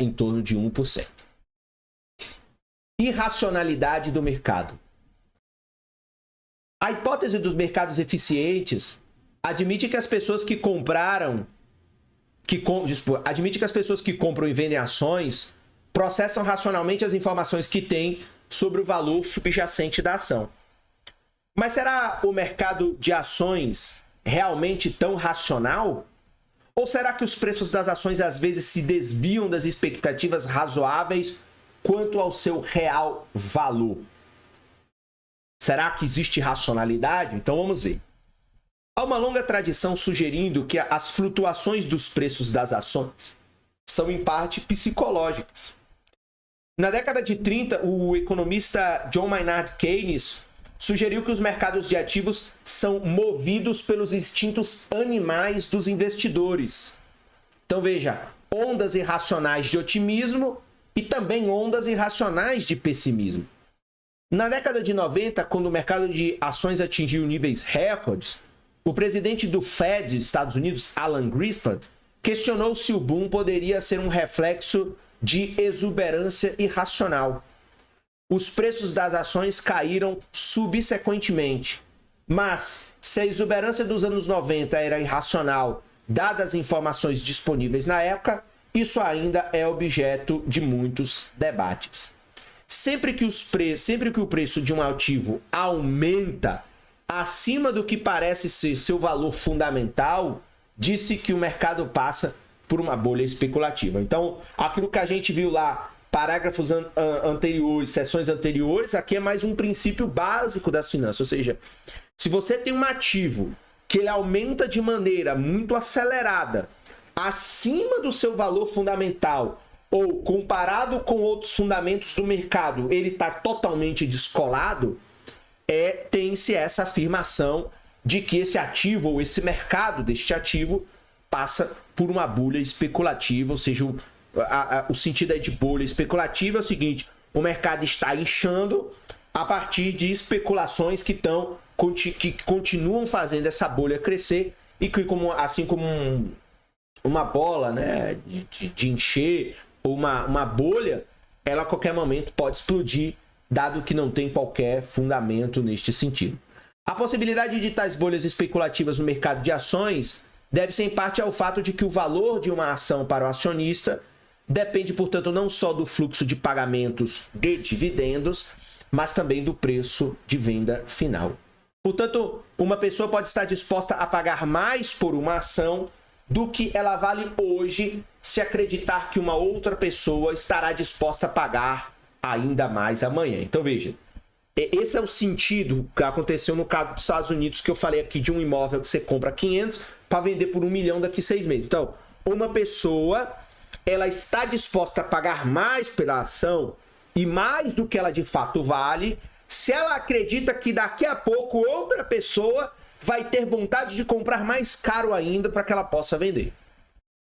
em torno de 1%. Irracionalidade do mercado. A hipótese dos mercados eficientes admite que as pessoas que compraram, admite que as pessoas que compram e vendem ações processam racionalmente as informações que têm sobre o valor subjacente da ação. Mas será o mercado de ações realmente tão racional? Ou será que os preços das ações às vezes se desviam das expectativas razoáveis quanto ao seu real valor? Será que existe racionalidade? Então vamos ver. Há uma longa tradição sugerindo que as flutuações dos preços das ações são em parte psicológicas. Na década de 30, o economista John Maynard Keynes sugeriu que os mercados de ativos são movidos pelos instintos animais dos investidores. Então veja, ondas irracionais de otimismo e também ondas irracionais de pessimismo. Na década de 90, quando o mercado de ações atingiu níveis recordes, o presidente do Fed dos Estados Unidos, Alan Greenspan, questionou se o boom poderia ser um reflexo de exuberância irracional. Os preços das ações caíram subsequentemente. Mas, se a exuberância dos anos 90 era irracional, dadas as informações disponíveis na época, isso ainda é objeto de muitos debates. Sempre que o preço de um ativo aumenta acima do que parece ser seu valor fundamental, disse que o mercado passa por uma bolha especulativa. Então, aquilo que a gente viu lá, parágrafos anteriores, sessões anteriores, aqui é mais um princípio básico das finanças. Ou seja, se você tem um ativo que ele aumenta de maneira muito acelerada, acima do seu valor fundamental, ou comparado com outros fundamentos do mercado, ele está totalmente descolado, tem-se essa afirmação de que esse ativo, ou esse mercado deste ativo, passa por uma bolha especulativa. Ou seja, o sentido aí de bolha especulativa é o seguinte: o mercado está inchando a partir de especulações que continuam fazendo essa bolha crescer e que, assim como uma bola, né, de encher, ou uma bolha, ela a qualquer momento pode explodir, dado que não tem qualquer fundamento neste sentido. A possibilidade de tais bolhas especulativas no mercado de ações deve-se em parte ao fato de que o valor de uma ação para o acionista depende, portanto, não só do fluxo de pagamentos de dividendos, mas também do preço de venda final. Portanto, uma pessoa pode estar disposta a pagar mais por uma ação do que ela vale hoje, se acreditar que uma outra pessoa estará disposta a pagar ainda mais amanhã. Então veja, esse é o sentido que aconteceu no caso dos Estados Unidos, que eu falei aqui de um imóvel que você compra 500 para vender por 1 milhão daqui a 6 meses. Então, uma pessoa, ela está disposta a pagar mais pela ação e mais do que ela de fato vale, se ela acredita que daqui a pouco outra pessoa vai ter vontade de comprar mais caro ainda para que ela possa vender.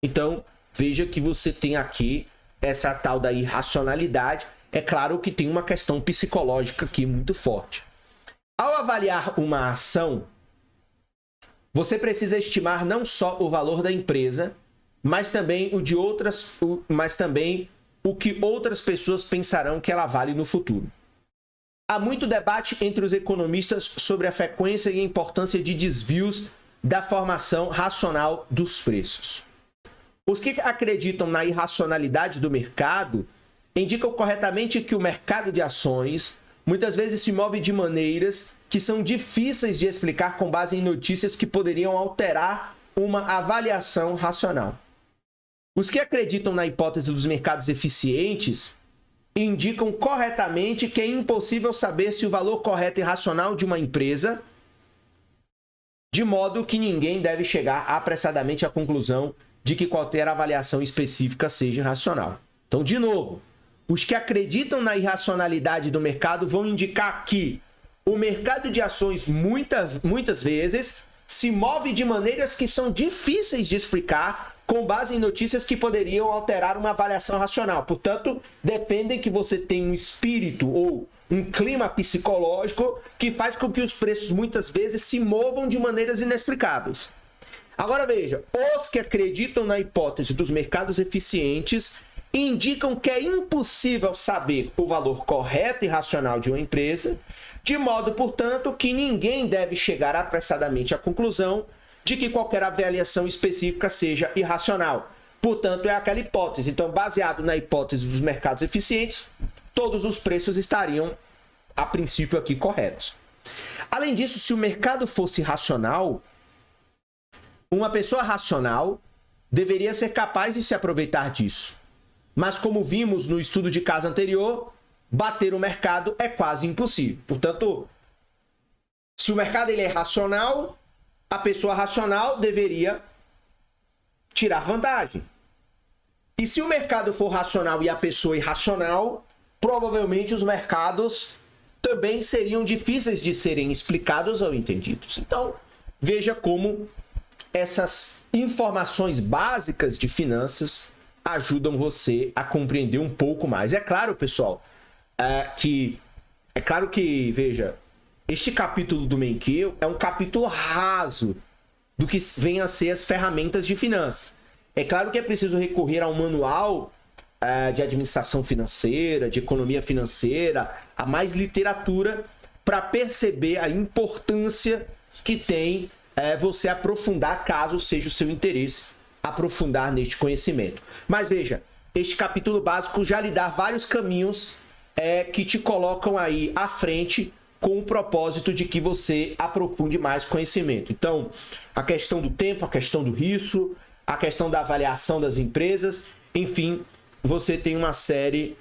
Então, veja que você tem aqui essa tal da irracionalidade. É claro que tem uma questão psicológica aqui muito forte. Ao avaliar uma ação, você precisa estimar não só o valor da empresa, mas também o que outras pessoas pensarão que ela vale no futuro. Há muito debate entre os economistas sobre a frequência e a importância de desvios da formação racional dos preços. Os que acreditam na irracionalidade do mercado indicam corretamente que o mercado de ações muitas vezes se move de maneiras que são difíceis de explicar com base em notícias que poderiam alterar uma avaliação racional. Os que acreditam na hipótese dos mercados eficientes indicam corretamente que é impossível saber se o valor correto e racional de uma empresa, de modo que ninguém deve chegar apressadamente à conclusão de que qualquer avaliação específica seja racional. Então, de novo, os que acreditam na irracionalidade do mercado vão indicar que o mercado de ações muitas vezes se move de maneiras que são difíceis de explicar com base em notícias que poderiam alterar uma avaliação racional. Portanto, defendem que você tenha um espírito ou um clima psicológico que faz com que os preços muitas vezes se movam de maneiras inexplicáveis. Agora veja, os que acreditam na hipótese dos mercados eficientes indicam que é impossível saber o valor correto e racional de uma empresa, de modo, portanto, que ninguém deve chegar apressadamente à conclusão de que qualquer avaliação específica seja irracional. Portanto, é aquela hipótese. Então, baseado na hipótese dos mercados eficientes, todos os preços estariam, a princípio, aqui corretos. Além disso, se o mercado fosse racional, uma pessoa racional deveria ser capaz de se aproveitar disso. Mas como vimos no estudo de caso anterior, bater o mercado é quase impossível. Portanto, se o mercado ele é racional, a pessoa racional deveria tirar vantagem. E se o mercado for racional e a pessoa irracional, provavelmente os mercados também seriam difíceis de serem explicados ou entendidos. Então, veja como essas informações básicas de finanças ajudam você a compreender um pouco mais. É claro, pessoal, veja, este capítulo do Menkeu é um capítulo raso do que vem a ser as ferramentas de finanças. É claro que é preciso recorrer a um manual de administração financeira, de economia financeira, a mais literatura, para perceber a importância que tem você aprofundar, caso seja o seu interesse, aprofundar neste conhecimento. Mas veja, este capítulo básico já lhe dá vários caminhos que te colocam aí à frente com o propósito de que você aprofunde mais conhecimento. Então, a questão do tempo, a questão do risco, a questão da avaliação das empresas, enfim, você tem uma série